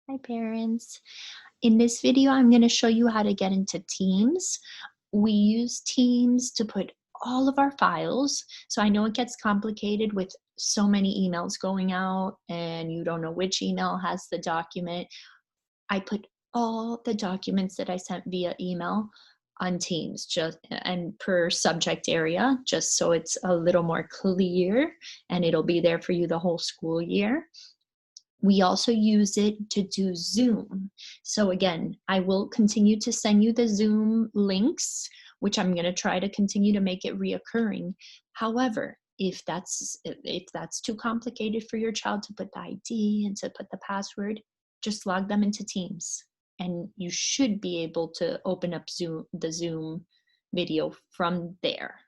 Hi parents. In this video, I'm going to show you how to get into Teams. We use Teams to put all of our files. So I know it gets complicated with so many emails going out and you don't know which email has the document. I put all the documents that I sent via email on Teams and per subject area, just so it's a little more clear and it'll be there for you the whole school year. We also use it to do Zoom. So again, I will continue to send you the Zoom links, which I'm going to try to continue to make it reoccurring. However, if that's too complicated for your child to put the ID and to put the password, just log them into Teams. And you should be able to open up the Zoom video from there.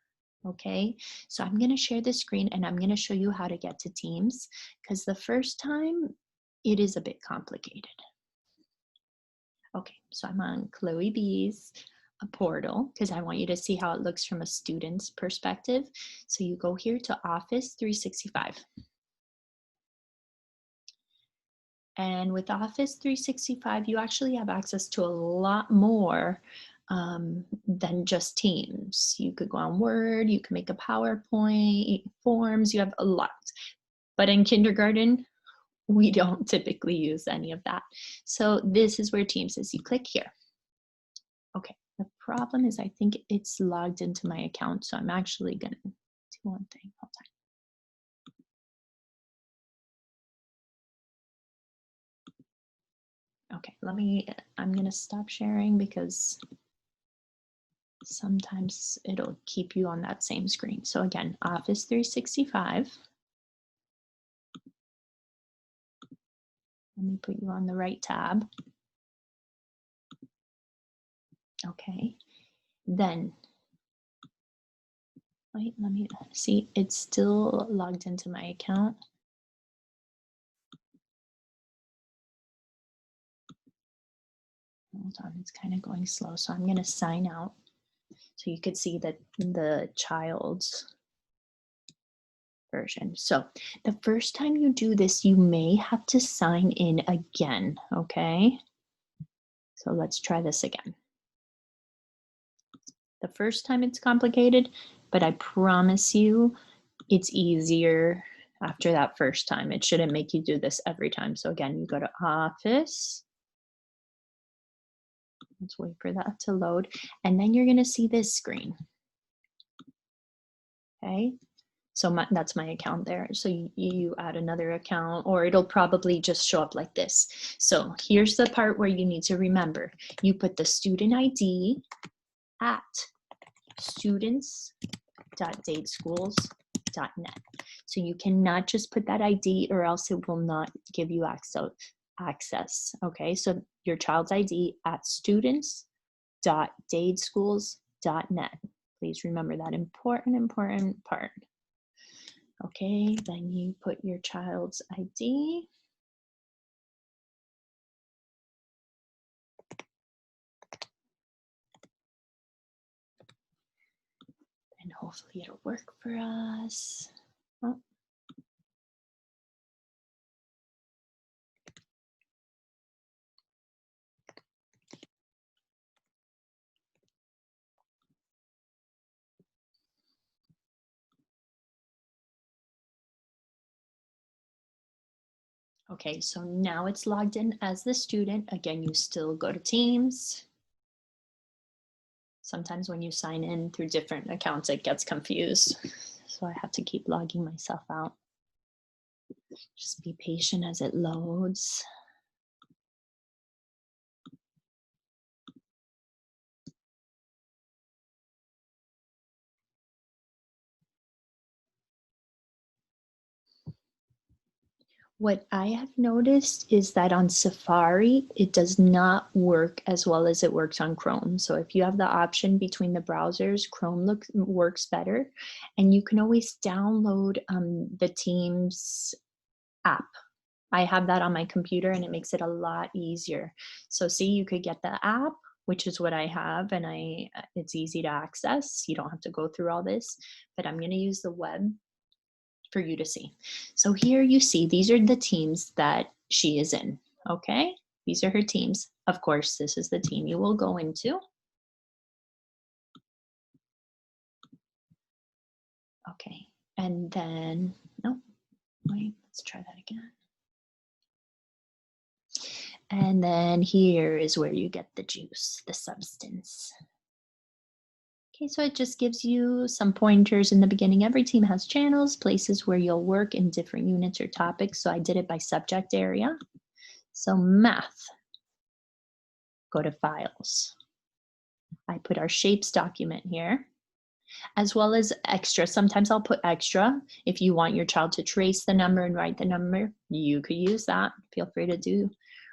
Okay, so I'm going to share the screen and I'm going to show you how to get to Teams, because the first time it is a bit complicated. Okay, so I'm on Chloe B's portal because I want you to see how it looks from a student's perspective. So you go here to Office 365. And with Office 365, you actually have access to a lot more than just Teams. You could go on Word, you can make a PowerPoint, forms, you have a lot. But in kindergarten, we don't typically use any of that. So this is where Teams is. You click here. Okay, the problem is I think it's logged into my account, so I'm actually gonna do one thing. Hold on. Okay, I'm gonna stop sharing because sometimes it'll keep you on that same screen. So again, Office 365. Let me put you on the right tab. Okay, then, wait, let me see, it's still logged into my account. Hold on, it's kind of going slow, so I'm gonna sign out so you could see that the child's version. So the first time you do this, you may have to sign in again, okay? So let's try this again. The first time it's complicated, but I promise you it's easier after that first time. It shouldn't make you do this every time. So again, you go to Office. Let's wait for that to load. And then you're gonna see this screen. Okay, so that's my account there. So you add another account, or it'll probably just show up like this. So here's the part where you need to remember. You put the student ID at students.dadeschools.net. So you cannot just put that ID or else it will not give you access. Okay, so your child's ID at students.dadeschools.net. Please remember that important part. Okay, then you put your child's ID. And hopefully it'll work for us. Oh. Okay, so now it's logged in as the student. Again, you still go to Teams. Sometimes when you sign in through different accounts, it gets confused. So I have to keep logging myself out. Just be patient as it loads. What I have noticed is that on Safari, it does not work as well as it works on Chrome. So if you have the option between the browsers, Chrome works better. And you can always download the Teams app. I have that on my computer and it makes it a lot easier. So see, you could get the app, which is what I have, and it's easy to access. You don't have to go through all this, but I'm going to use the web for you to see. So here you see, these are the teams that she is in, okay? These are her teams. Of course, this is the team you will go into. Okay, and then, no, wait, let's try that again. And then here is where you get the juice, the substance. Okay, so it just gives you some pointers in the beginning. Every team has channels, places where you'll work in different units or topics. So I did it by subject area. So math, go to files. I put our shapes document here, as well as extra. Sometimes I'll put extra. If you want your child to trace the number and write the number, you could use that. Feel free to do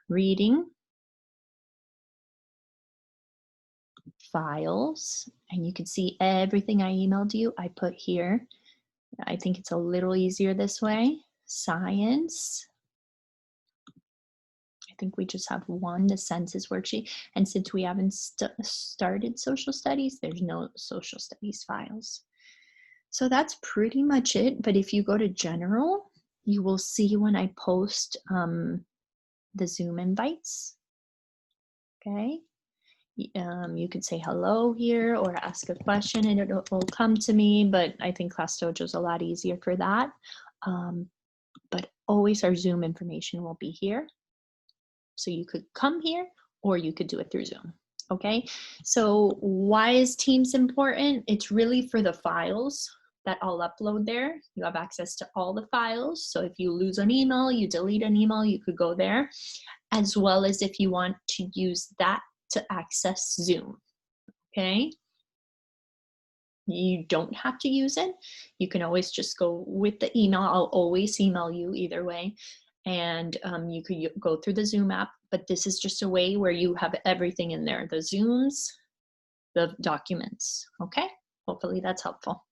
reading, files, and you can see everything I emailed you, I put here. I think it's a little easier this way. Science. I think we just have one, the census worksheet. And since we haven't started social studies, there's no social studies files. So that's pretty much it. But if you go to general, you will see when I post the Zoom invites. Okay. You could say hello here or ask a question and it will come to me, but I think Class Dojo is a lot easier for that. But always our Zoom information will be here. So you could come here or you could do it through Zoom. Okay, so why is Teams important? It's really for the files that I'll upload there. You have access to all the files. So if you lose an email, you delete an email, you could go there, as well as if you want to use that to access Zoom. Okay, you don't have to use it. You can always just go with the email. I'll always email you either way. And you could go through the Zoom app, but this is just a way where you have everything in there, the Zooms, the documents, okay? Hopefully that's helpful.